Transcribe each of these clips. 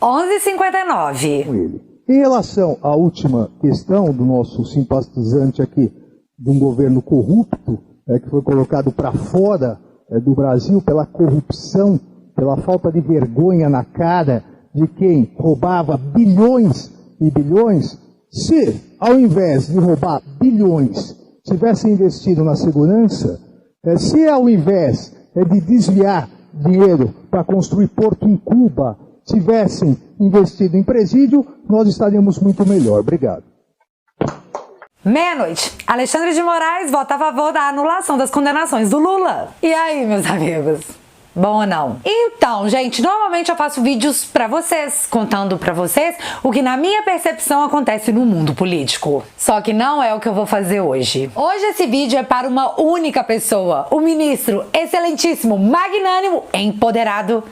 11h59. Com ele. Em relação à última questão do nosso simpatizante aqui, de um governo corrupto, que foi colocado para fora do Brasil pela corrupção, pela falta de vergonha na cara de quem roubava bilhões e bilhões, se ao invés de roubar bilhões, tivesse investido na segurança, se ao invés de desviar dinheiro para construir porto em Cuba, tivessem investido em presídio, nós estaríamos muito melhor. Obrigado. Meia-noite. Alexandre de Moraes vota a favor da anulação das condenações do Lula. E aí, meus amigos? Bom ou não? Então, gente, normalmente eu faço vídeos pra vocês, contando pra vocês o que na minha percepção acontece no mundo político. Só que não é o que eu vou fazer hoje. Hoje esse vídeo é para uma única pessoa, o ministro excelentíssimo, magnânimo, empoderado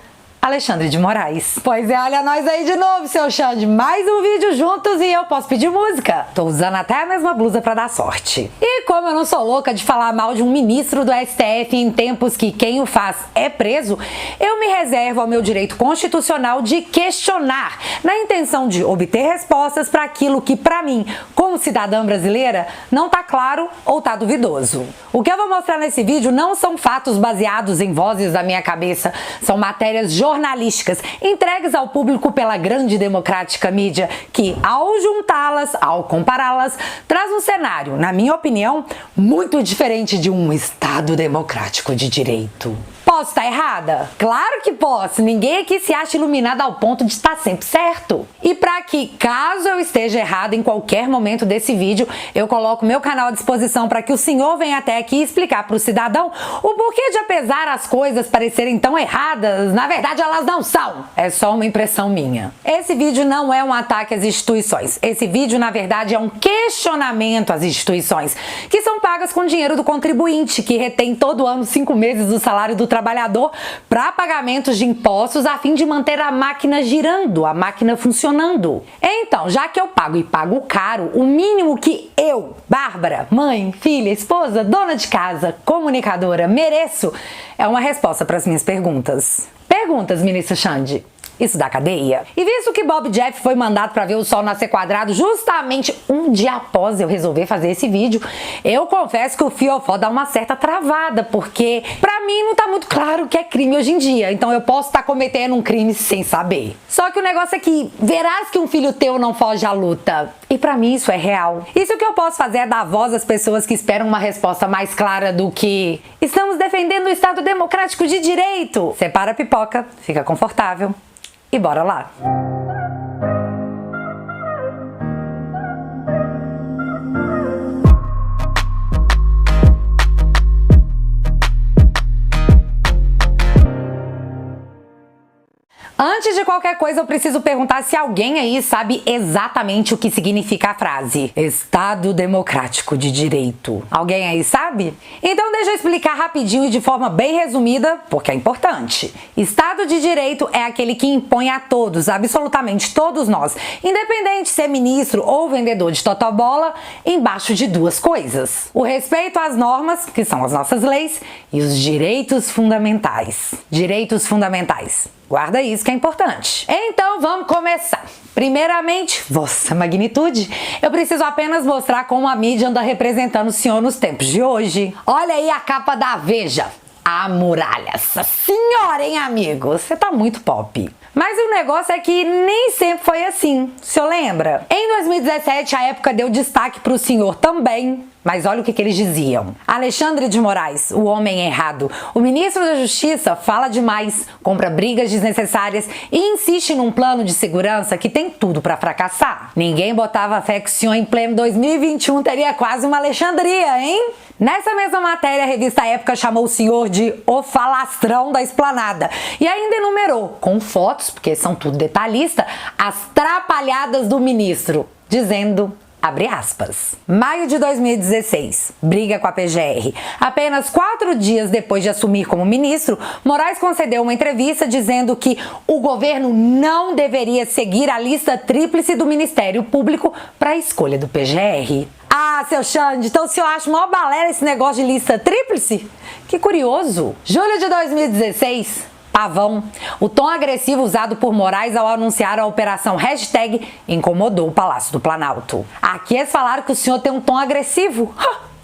Alexandre de Moraes. Pois é, olha nós aí de novo, seu Xande. Mais um vídeo juntos e eu posso pedir música. Tô usando até a mesma blusa pra dar sorte. E como eu não sou louca de falar mal de um ministro do STF em tempos que quem o faz é preso, eu me reservo ao meu direito constitucional de questionar, na intenção de obter respostas para aquilo que, pra mim, como cidadã brasileira, não tá claro ou tá duvidoso. O que eu vou mostrar nesse vídeo não são fatos baseados em vozes da minha cabeça, são matérias jornalísticas entregues ao público pela grande democrática mídia que, ao juntá-las, ao compará-las, traz um cenário, na minha opinião, muito diferente de um Estado democrático de direito. Posso estar errada? Claro que posso. Ninguém aqui se acha iluminado ao ponto de estar sempre certo. E para que, caso eu esteja errada em qualquer momento desse vídeo, eu coloco meu canal à disposição para que o senhor venha até aqui explicar para o cidadão o porquê de, apesar as coisas parecerem tão erradas, na verdade elas não são. É só uma impressão minha. Esse vídeo não é um ataque às instituições. Esse vídeo, na verdade, é um questionamento às instituições, que são pagas com dinheiro do contribuinte, que retém todo ano 5 meses do salário do trabalhador para pagamentos de impostos a fim de manter a máquina girando, a máquina funcionando. Então, já que eu pago e pago caro, o mínimo que eu, Bárbara, mãe, filha, esposa, dona de casa, comunicadora, mereço é uma resposta para as minhas perguntas. Perguntas, ministro Xande. Isso dá cadeia? E visto que Bob Jeff foi mandado para ver o sol nascer quadrado justamente um dia após eu resolver fazer esse vídeo, eu confesso que o fiofó dá uma certa travada, porque pra mim não tá muito claro o que é crime hoje em dia, então eu posso estar cometendo um crime sem saber. Só que o negócio é que verás que um filho teu não foge à luta. E pra mim isso é real. Isso que eu posso fazer é dar voz às pessoas que esperam uma resposta mais clara do que estamos defendendo o Estado democrático de direito. Separa a pipoca, fica confortável. E bora lá! Antes de qualquer coisa, eu preciso perguntar se alguém aí sabe exatamente o que significa a frase Estado Democrático de Direito. Alguém aí sabe? Então deixa eu explicar rapidinho e de forma bem resumida, porque é importante. Estado de Direito é aquele que impõe a todos, absolutamente todos nós, independente de ser ministro ou vendedor de totobola, embaixo de duas coisas. O respeito às normas, que são as nossas leis, e os direitos fundamentais. Direitos fundamentais. Guarda isso que é importante. Então vamos começar. Primeiramente, vossa magnitude, eu preciso apenas mostrar como a mídia anda representando o senhor nos tempos de hoje. Olha aí a capa da Veja. A muralha. Essa senhora, hein, amigo? Você tá muito pop. Mas o negócio é que nem sempre foi assim. O senhor lembra? Em 2017, a época deu destaque pro senhor também. Mas olha o que eles diziam. Alexandre de Moraes, o homem errado. O ministro da Justiça fala demais, compra brigas desnecessárias e insiste num plano de segurança que tem tudo pra fracassar. Ninguém botava fé que o senhor em pleno 2021 teria quase uma Alexandria, hein? Nessa mesma matéria, a revista Época chamou o senhor de o falastrão da esplanada e ainda enumerou, com fotos, porque são tudo detalhista, as trapalhadas do ministro, dizendo... Abre aspas. Maio de 2016, briga com a PGR. Apenas 4 dias depois de assumir como ministro, Moraes concedeu uma entrevista dizendo que o governo não deveria seguir a lista tríplice do Ministério Público para a escolha do PGR. Ah, seu Xande, então o senhor acha mó balela esse negócio de lista tríplice? Que curioso. Julho de 2016, Pavão. O tom agressivo usado por Moraes ao anunciar a operação hashtag incomodou o Palácio do Planalto. Aqui eles falaram que o senhor tem um tom agressivo.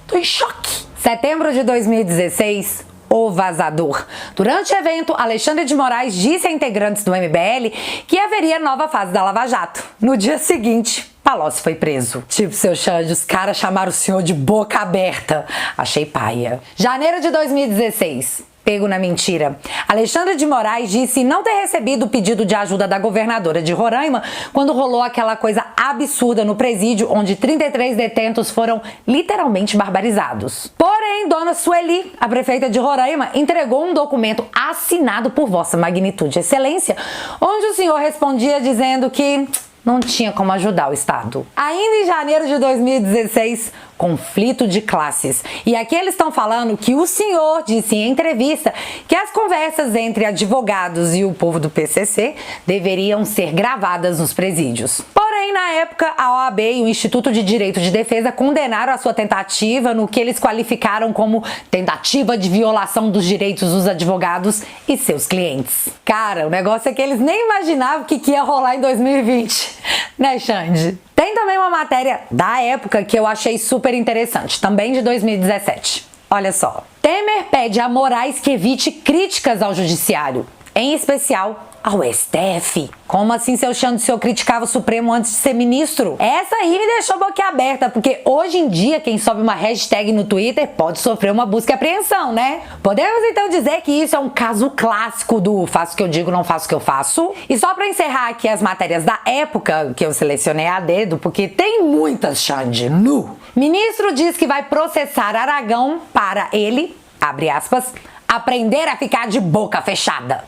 Tô em choque. Setembro de 2016, o vazador. Durante o evento, Alexandre de Moraes disse a integrantes do MBL que haveria nova fase da Lava Jato. No dia seguinte, Palocci foi preso. Tipo, seu Xande, os caras chamaram o senhor de boca aberta. Achei paia. Janeiro de 2016. Pego na mentira. Alexandre de Moraes disse não ter recebido o pedido de ajuda da governadora de Roraima quando rolou aquela coisa absurda no presídio onde 33 detentos foram literalmente barbarizados. Porém, dona Sueli, a prefeita de Roraima, entregou um documento assinado por Vossa Magnitude e Excelência, onde o senhor respondia dizendo que não tinha como ajudar o Estado. Ainda em janeiro de 2016, conflito de classes. E aqui eles estão falando que o senhor disse em entrevista que as conversas entre advogados e o povo do PCC deveriam ser gravadas nos presídios. Porém, na época, a OAB e o Instituto de Direito de Defesa condenaram a sua tentativa no que eles qualificaram como tentativa de violação dos direitos dos advogados e seus clientes. Cara, o negócio é que eles nem imaginavam o que ia rolar em 2020. Né, Xande? Tem também uma matéria da época que eu achei super interessante, também de 2017. Olha só. Temer pede a Moraes que evite críticas ao judiciário, em especial ao STF. Como assim, seu Xande, o senhor criticava o Supremo antes de ser ministro? Essa aí me deixou boquiaberta, porque hoje em dia quem sobe uma hashtag no Twitter pode sofrer uma busca e apreensão, né? Podemos então dizer que isso é um caso clássico do faço o que eu digo, não faço o que eu faço? E só pra encerrar aqui as matérias da época, que eu selecionei a dedo, porque tem muitas, Xande, nu. Ministro diz que vai processar Aragão para ele, abre aspas, aprender a ficar de boca fechada.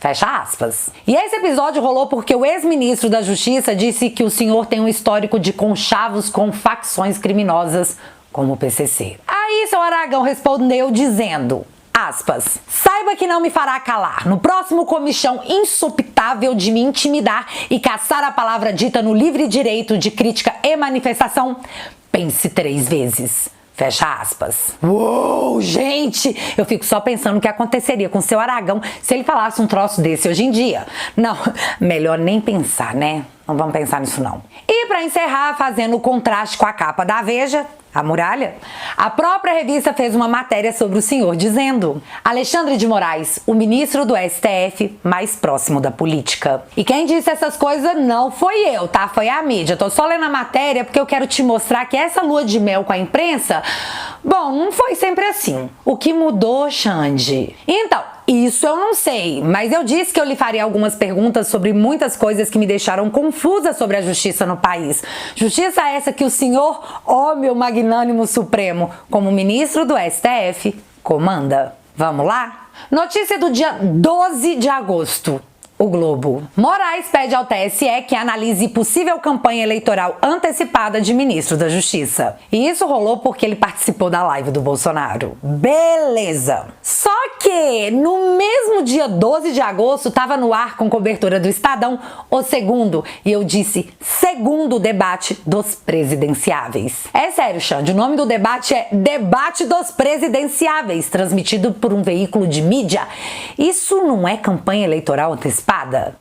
Fecha aspas. E esse episódio rolou porque o ex-ministro da Justiça disse que o senhor tem um histórico de conchavos com facções criminosas como o PCC. Aí seu Aragão respondeu dizendo, aspas, saiba que não me fará calar. No próximo comichão insupitável de me intimidar e caçar a palavra dita no livre direito de crítica e manifestação, pense 3 vezes. Fecha aspas. Uou, gente! Eu fico só pensando o que aconteceria com o seu Aragão se ele falasse um troço desse hoje em dia. Não, melhor nem pensar, né? Não vamos pensar nisso não. E pra encerrar, fazendo o contraste com a capa da Veja, a muralha, a própria revista fez uma matéria sobre o senhor dizendo Alexandre de Moraes, o ministro do STF mais próximo da política. E quem disse essas coisas não foi eu, tá? Foi a mídia. Tô só lendo a matéria porque eu quero te mostrar que essa lua de mel com a imprensa, bom, não foi sempre assim. O que mudou, Xande? Então, isso eu não sei, mas eu disse que eu lhe faria algumas perguntas sobre muitas coisas que me deixaram confusa sobre a justiça no país. Justiça essa que o senhor, ó meu magnânimo supremo, como ministro do STF, comanda. Vamos lá? Notícia do dia 12 de agosto. O Globo. Moraes pede ao TSE que analise possível campanha eleitoral antecipada de ministro da Justiça. E isso rolou porque ele participou da live do Bolsonaro. Beleza! Só que no mesmo dia 12 de agosto estava no ar com cobertura do Estadão o segundo, e eu disse, segundo debate dos presidenciáveis. É sério, Xande, o nome do debate é Debate dos Presidenciáveis, transmitido por um veículo de mídia. Isso não é campanha eleitoral antecipada?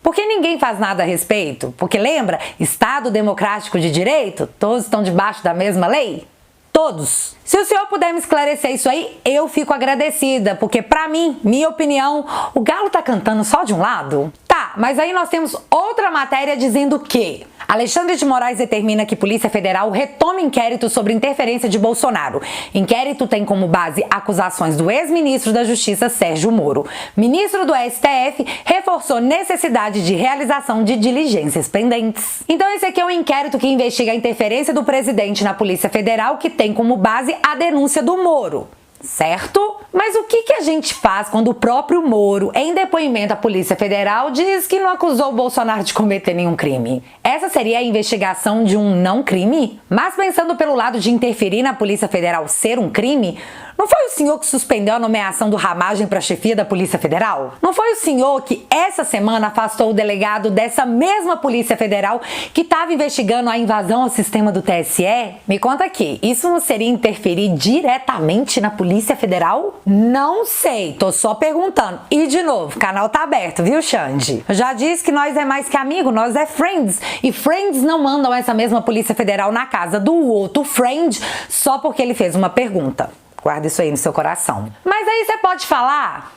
Porque ninguém faz nada a respeito? Porque lembra, Estado democrático de direito? Todos estão debaixo da mesma lei? Todos. Se o senhor puder me esclarecer isso aí, eu fico agradecida, porque pra mim, minha opinião, o galo tá cantando só de um lado. Tá, mas aí nós temos outra matéria dizendo que Alexandre de Moraes determina que Polícia Federal retome inquérito sobre interferência de Bolsonaro. Inquérito tem como base acusações do ex-ministro da Justiça, Sérgio Moro. Ministro do STF reforçou necessidade de realização de diligências pendentes. Então esse aqui é um inquérito que investiga a interferência do presidente na Polícia Federal, que tem como base a denúncia do Moro. Certo? Mas o que a gente faz quando o próprio Moro, em depoimento à Polícia Federal, diz que não acusou o Bolsonaro de cometer nenhum crime? Essa seria a investigação de um não crime? Mas pensando pelo lado de interferir na Polícia Federal ser um crime, Não foi o senhor que suspendeu a nomeação do Ramagem para a chefia da Polícia Federal? Não foi o senhor que essa semana afastou o delegado dessa mesma Polícia Federal que estava investigando a invasão ao sistema do TSE? Me conta aqui, isso não seria interferir diretamente na Polícia Federal? Não sei, tô só perguntando. E de novo, o canal tá aberto, viu, Xande? Eu já disse que nós é mais que amigo, nós é friends. E friends não mandam essa mesma Polícia Federal na casa do outro friend só porque ele fez uma pergunta. Guarda isso aí no seu coração. Mas aí você pode falar,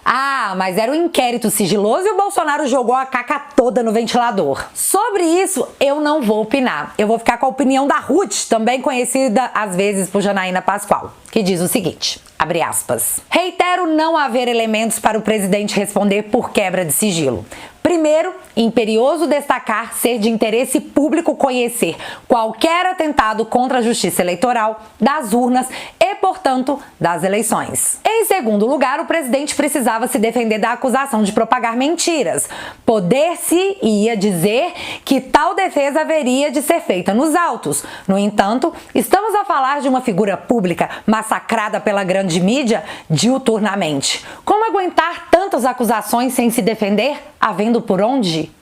mas era um inquérito sigiloso e o Bolsonaro jogou a caca toda no ventilador. Sobre isso, eu não vou opinar. Eu vou ficar com a opinião da Ruth, também conhecida às vezes por Janaína Pascoal, que diz o seguinte, abre aspas, reitero não haver elementos para o presidente responder por quebra de sigilo. Primeiro, imperioso destacar ser de interesse público conhecer qualquer atentado contra a justiça eleitoral, das urnas e, portanto, das eleições. Em segundo lugar, o presidente precisava se defender da acusação de propagar mentiras. Poder-se-ia dizer que tal defesa haveria de ser feita nos autos. No entanto, estamos a falar de uma figura pública massacrada pela grande mídia diuturnamente. Como aguentar tantas acusações sem se defender, havendo por onde?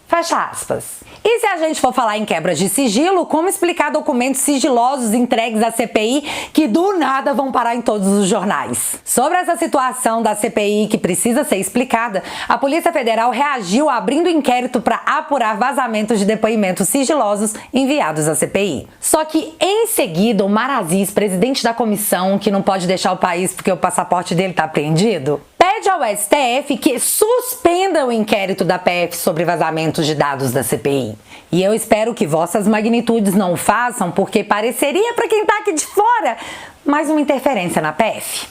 Fecha aspas. E se a gente for falar em quebras de sigilo, como explicar documentos sigilosos entregues à CPI que do nada vão parar em todos os jornais? Sobre essa situação da CPI que precisa ser explicada, a Polícia Federal reagiu abrindo inquérito para apurar vazamentos de depoimentos sigilosos enviados à CPI. Só que em seguida, o Mar Aziz, presidente da comissão, que não pode deixar o país porque o passaporte dele está apreendido, pede ao STF que suspenda o inquérito da PF sobre vazamentos de dados da CPI. E eu espero que vossas magnitudes não o façam, porque pareceria para quem está aqui de fora mais uma interferência na PF.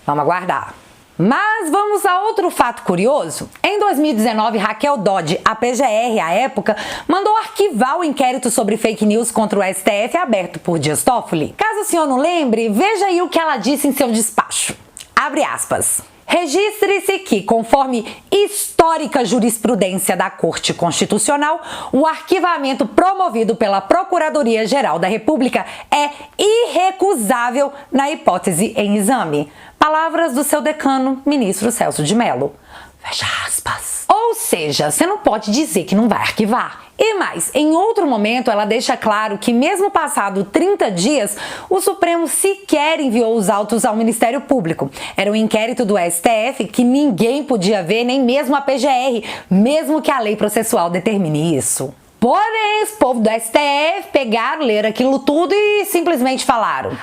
Vamos aguardar. Mas vamos a outro fato curioso. Em 2019, Raquel Dodge, a PGR à época, mandou arquivar o inquérito sobre fake news contra o STF aberto por Dias Toffoli. Caso o senhor não lembre, veja aí o que ela disse em seu despacho. Abre aspas. Registre-se que, conforme histórica jurisprudência da Corte Constitucional, o arquivamento promovido pela Procuradoria-Geral da República é irrecusável na hipótese em exame. Palavras do seu decano, ministro Celso de Mello. Fecha aspas. Ou seja, você não pode dizer que não vai arquivar. E mais, em outro momento ela deixa claro que mesmo passado 30 dias, o Supremo sequer enviou os autos ao Ministério Público. Era um inquérito do STF que ninguém podia ver, nem mesmo a PGR, mesmo que a lei processual determine isso. Porém, os povos do STF pegaram, leram aquilo tudo e simplesmente falaram: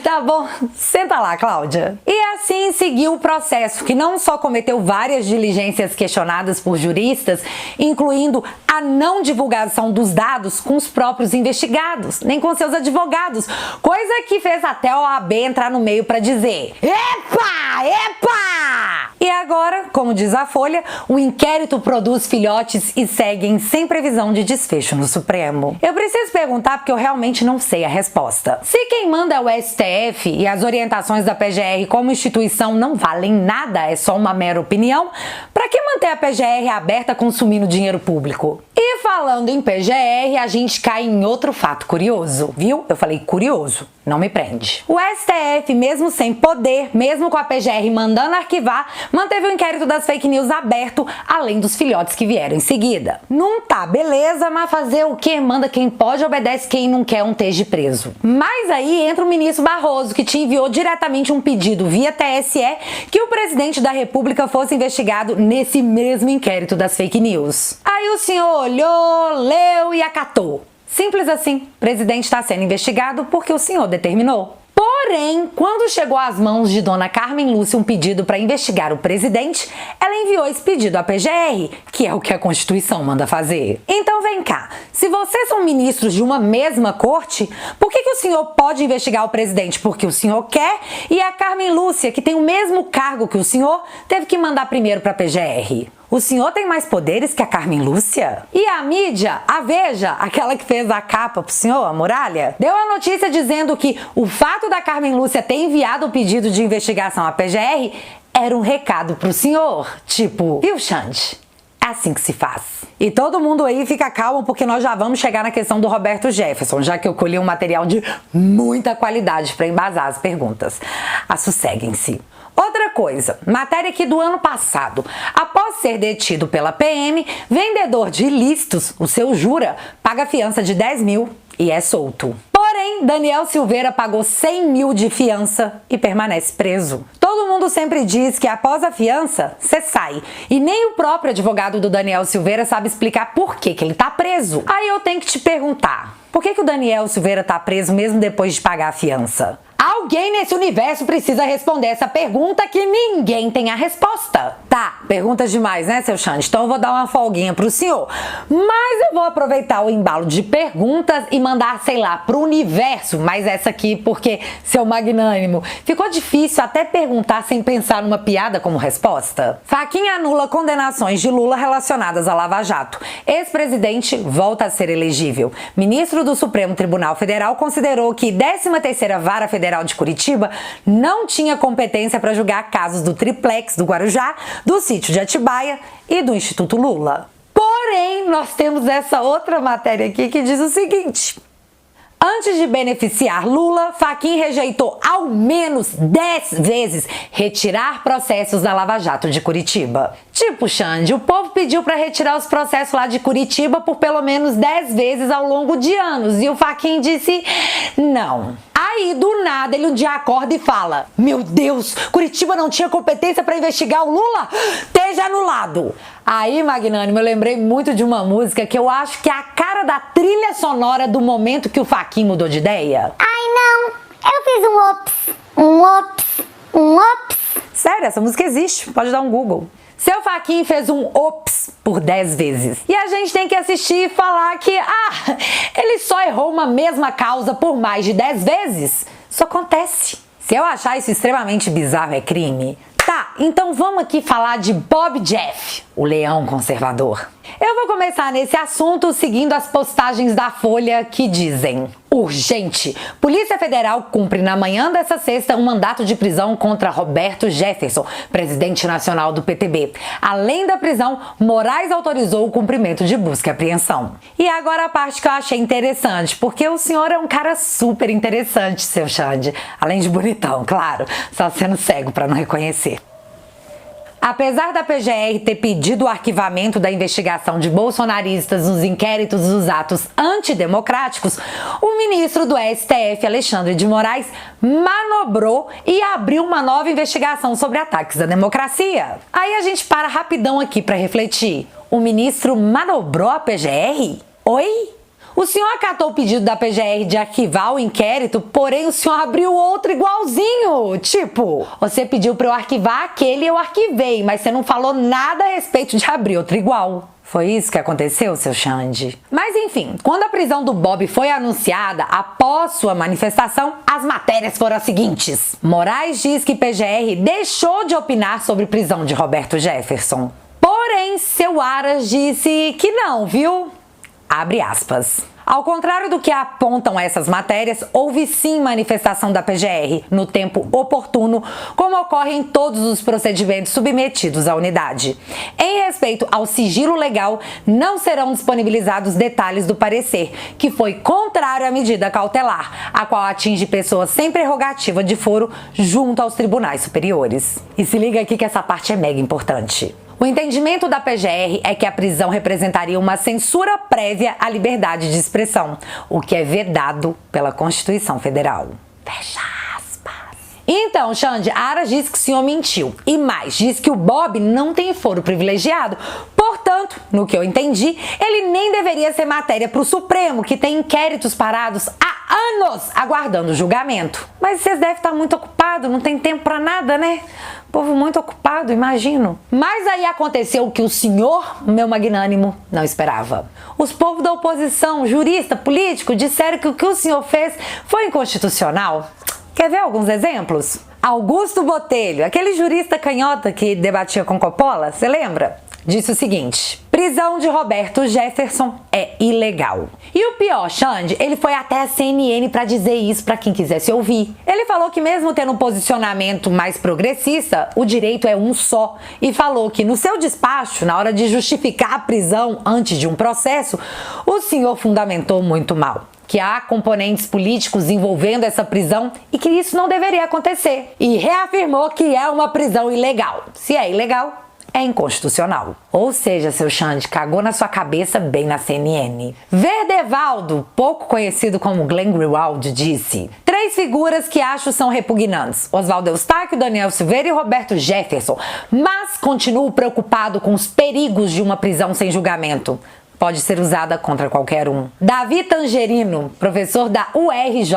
tá bom, senta lá, Cláudia. E assim seguiu o processo, que não só cometeu várias diligências questionadas por juristas, incluindo a não divulgação dos dados com os próprios investigados, nem com seus advogados, coisa que fez até a OAB entrar no meio para dizer: epa! E agora, como diz a Folha, o inquérito produz filhotes e seguem sem previsão de desfecho no Supremo. Eu preciso perguntar porque eu realmente não sei a resposta. Se quem manda é o STF e as orientações da PGR como instituição não valem nada, é só uma mera opinião, para que manter a PGR aberta consumindo dinheiro público? E falando em PGR, a gente cai em outro fato curioso, viu? Eu falei curioso, não me prende. O STF, mesmo sem poder, mesmo com a PGR mandando arquivar, manteve o inquérito das fake news aberto, além dos filhotes que vieram em seguida. Não tá, beleza, mas fazer o quê? Manda quem pode, obedece quem não quer um esteja preso. Mas aí entra o ministro Barroso, que te enviou diretamente um pedido via TSE que o presidente da República fosse investigado nesse mesmo inquérito das fake news. Aí o senhor olhou, leu e acatou. Simples assim, o presidente está sendo investigado porque o senhor determinou. Porém, quando chegou às mãos de dona Carmen Lúcia um pedido para investigar o presidente, ela enviou esse pedido à PGR, que é o que a Constituição manda fazer. Então vem cá, se vocês são ministros de uma mesma corte, por que o senhor pode investigar o presidente? Porque o senhor quer, e a Carmen Lúcia, que tem o mesmo cargo que o senhor, teve que mandar primeiro para a PGR. O senhor tem mais poderes que a Carmen Lúcia? E a mídia, a Veja, aquela que fez a capa pro senhor, a muralha, deu a notícia dizendo que o fato da Carmen Lúcia ter enviado o pedido de investigação à PGR era um recado pro senhor. Tipo, viu, Xande? É assim que se faz. E todo mundo aí fica calmo porque nós já vamos chegar na questão do Roberto Jefferson, já que eu colhi um material de muita qualidade para embasar as perguntas. Assosseguem-se. Outra coisa, matéria aqui do ano passado. Após ser detido pela PM, vendedor de ilícitos, o seu Jura, paga fiança de 10 mil e é solto. Porém, Daniel Silveira pagou 100 mil de fiança e permanece preso. Todo mundo sempre diz que após a fiança, você sai. E nem o próprio advogado do Daniel Silveira sabe explicar por que ele tá preso. Aí eu tenho que te perguntar, por que o Daniel Silveira tá preso mesmo depois de pagar a fiança? Alguém nesse universo precisa responder essa pergunta que ninguém tem a resposta. Tá, perguntas demais, né, seu Xande? Então eu vou dar uma folguinha pro senhor. Mas eu vou aproveitar o embalo de perguntas e mandar, sei lá, pro universo, mas essa aqui porque, seu magnânimo, ficou difícil até perguntar sem pensar numa piada como resposta. Fachin anula condenações de Lula relacionadas à Lava Jato. Ex-presidente volta a ser elegível. Ministro do Supremo Tribunal Federal considerou que 13ª Vara Federal de Curitiba não tinha competência para julgar casos do triplex do Guarujá, do sítio de Atibaia e do Instituto Lula. Porém, nós temos essa outra matéria aqui que diz o seguinte: antes de beneficiar Lula, Fachin rejeitou ao menos 10 vezes retirar processos da Lava Jato de Curitiba. Tipo, Xande, o povo pediu para retirar os processos lá de Curitiba por pelo menos 10 vezes ao longo de anos e o Fachin disse não. Aí, do nada, ele um dia acorda e fala: meu Deus, Curitiba não tinha competência para investigar o Lula? Esteja anulado. Aí, magnânimo, eu lembrei muito de uma música que eu acho que é a cara da trilha sonora do momento que o Fachin mudou de ideia. Ai, não, eu fiz um ops. Sério, essa música existe, pode dar um Google. Seu Fachin fez um ops por 10 vezes. E a gente tem que assistir e falar que, ele só errou uma mesma causa por mais de 10 vezes? Isso acontece. Se eu achar isso extremamente bizarro, é crime? Tá, então vamos aqui falar de Bob Jeff, o leão conservador. Eu vou começar nesse assunto seguindo as postagens da Folha que dizem: urgente! Polícia Federal cumpre na manhã dessa sexta um mandato de prisão contra Roberto Jefferson, presidente nacional do PTB. Além da prisão, Moraes autorizou o cumprimento de busca e apreensão. E agora a parte que eu achei interessante, porque o senhor é um cara super interessante, seu Xande. Além de bonitão, claro, só sendo cego para não reconhecer. Apesar da PGR ter pedido o arquivamento da investigação de bolsonaristas nos inquéritos dos atos antidemocráticos, o ministro do STF, Alexandre de Moraes, manobrou e abriu uma nova investigação sobre ataques à democracia. Aí a gente para rapidão aqui para refletir. O ministro manobrou a PGR? Oi? O senhor acatou o pedido da PGR de arquivar o inquérito, porém o senhor abriu outro igualzinho. Tipo, você pediu para eu arquivar aquele e eu arquivei, mas você não falou nada a respeito de abrir outro igual. Foi isso que aconteceu, seu Xande? Mas enfim, quando a prisão do Bob foi anunciada, após sua manifestação, as matérias foram as seguintes. Moraes diz que PGR deixou de opinar sobre prisão de Roberto Jefferson. Porém, seu Aras disse que não, viu? Abre aspas. Ao contrário do que apontam essas matérias, houve sim manifestação da PGR no tempo oportuno, como ocorre em todos os procedimentos submetidos à unidade. Em respeito ao sigilo legal, não serão disponibilizados detalhes do parecer, que foi contrário à medida cautelar, a qual atinge pessoas sem prerrogativa de foro junto aos tribunais superiores. E se liga aqui que essa parte é mega importante. O entendimento da PGR é que a prisão representaria uma censura prévia à liberdade de expressão, o que é vedado pela Constituição Federal. Fecha aspas. Então, Xande, Aras diz que o senhor mentiu. E mais, diz que o Bob não tem foro privilegiado. Portanto, no que eu entendi, ele nem deveria ser matéria para o Supremo, que tem inquéritos parados há anos aguardando julgamento. Mas vocês devem estar muito ocupados, não tem tempo para nada, né? Povo muito ocupado, imagino. Mas aí aconteceu o que o senhor, meu magnânimo, não esperava. Os povos da oposição, jurista, político, disseram que o que o senhor fez foi inconstitucional. Quer ver alguns exemplos? Augusto Botelho, aquele jurista canhota que debatia com Coppola, você lembra? disse o seguinte: prisão de Roberto Jefferson é ilegal. E o pior, Xande, ele foi até a CNN para dizer isso para quem quisesse ouvir. Ele falou que mesmo tendo um posicionamento mais progressista, o direito é um só. E falou que no seu despacho, na hora de justificar a prisão antes de um processo, o senhor fundamentou muito mal. Que há componentes políticos envolvendo essa prisão e que isso não deveria acontecer. E reafirmou que é uma prisão ilegal. Se é ilegal, é inconstitucional. Ou seja, seu Xande, cagou na sua cabeça bem na CNN. Verdevaldo, pouco conhecido como Glenn Greenwald, disse: 3 figuras que acho são repugnantes: Oswaldo Eustáquio, Daniel Silveira e Roberto Jefferson. Mas continuo preocupado com os perigos de uma prisão sem julgamento. Pode ser usada contra qualquer um. Davi Tangerino, professor da URJ,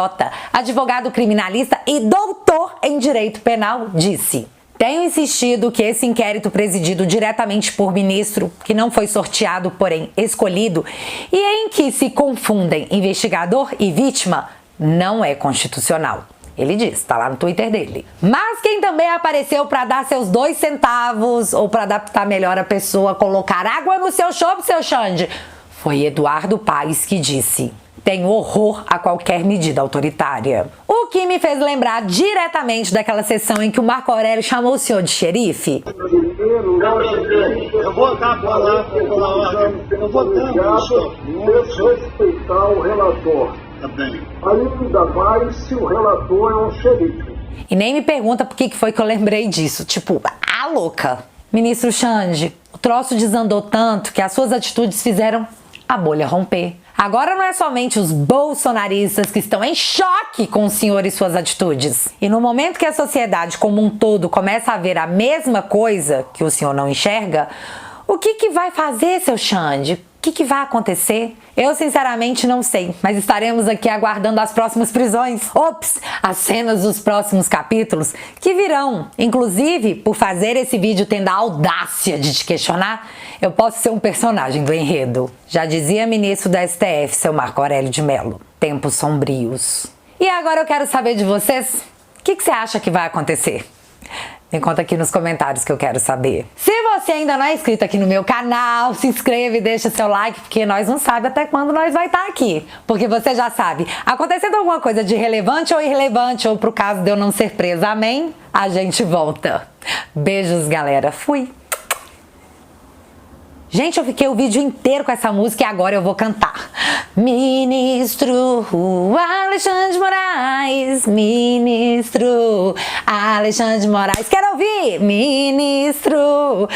advogado criminalista e doutor em direito penal, disse: tenho insistido que esse inquérito presidido diretamente por ministro, que não foi sorteado, porém escolhido, e em que se confundem investigador e vítima, não é constitucional. Ele diz, tá lá no Twitter dele. Mas quem também apareceu para dar seus 2 centavos ou para adaptar melhor a pessoa, colocar água no seu chope, seu Xande, foi Eduardo Paes, que disse: tenho horror a qualquer medida autoritária. O que me fez lembrar diretamente daquela sessão em que o Marco Aurélio chamou o senhor de xerife. Eu vou dar a bola lá, eu vou respeitar o relator. Tá bem. Ainda mais se o relator é um xerife. E nem me pergunta por que foi que eu lembrei disso. Tipo, a louca. Ministro Xande, o troço desandou tanto que as suas atitudes fizeram a bolha romper. Agora não é somente os bolsonaristas que estão em choque com o senhor e suas atitudes. E no momento que a sociedade como um todo começa a ver a mesma coisa que o senhor não enxerga, o que vai fazer, seu Xande? O que vai acontecer? Eu sinceramente não sei, mas estaremos aqui aguardando as próximas prisões. Ops, as cenas dos próximos capítulos que virão. Inclusive, por fazer esse vídeo tendo a audácia de te questionar, eu posso ser um personagem do enredo. Já dizia ministro da STF, seu Marco Aurélio de Mello. Tempos sombrios. E agora eu quero saber de vocês, o que você acha que vai acontecer? Me conta aqui nos comentários que eu quero saber. Se você ainda não é inscrito aqui no meu canal, se inscreva e deixa seu like, porque nós não sabemos até quando nós vai estar aqui. Porque você já sabe, acontecendo alguma coisa de relevante ou irrelevante, ou pro caso de eu não ser presa, amém? A gente volta. Beijos, galera. Fui. Gente, eu fiquei o vídeo inteiro com essa música e agora eu vou cantar. Ministro Alexandre de Moraes, ministro Alexandre de Moraes. Quero ouvir? Ministro